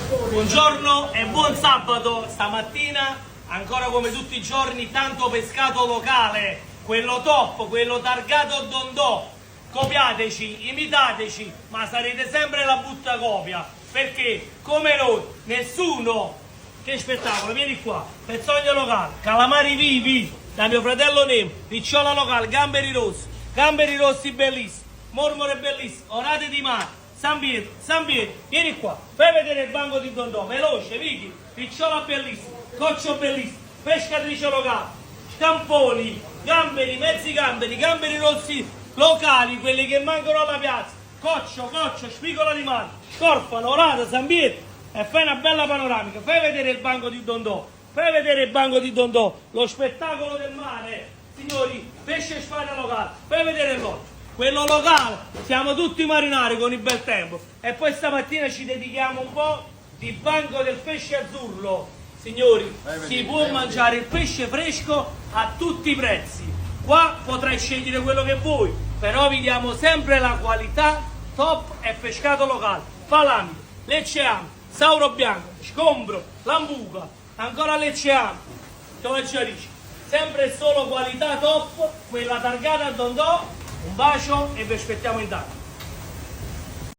Buongiorno e buon sabato. Stamattina, ancora come tutti i giorni, tanto pescato locale, quello top, quello targato Dondò. Copiateci, imitateci, ma sarete sempre la buttacopia, perché come noi, nessuno. Che spettacolo, vieni qua, pezzogno locale, calamari vivi, da mio fratello Nemo, ricciola locale, gamberi rossi bellissimi, mormore bellissimo, orate di mare, San Pietro, vieni qua, fai vedere il banco di Dondò, veloce, Vicky, ricciola bellissima, coccio bellissimo, pescatrice locale, scamponi, gamberi rossi locali, quelli che mancano alla piazza, coccio, spigola di mare, scorfano, orata, San Pietro, e fai una bella panoramica, fai vedere il banco di Dondò, lo spettacolo del mare, signori, pesce e spada locale, fai vedere l'occhio. Quello locale, siamo tutti marinari con il bel tempo e poi stamattina ci dedichiamo un po' di banco del pesce azzurro. Signori, si può mangiare il pesce fresco a tutti i prezzi. Qua potrai scegliere quello che vuoi, però vi diamo sempre la qualità top e pescato locale. Palamito, lecceame, sauro bianco, scombro, lambuca, ancora lecceame, tovaggiarici. Sempre e solo qualità top, quella targata a Dondò. Un bacio e vi aspettiamo in tanto.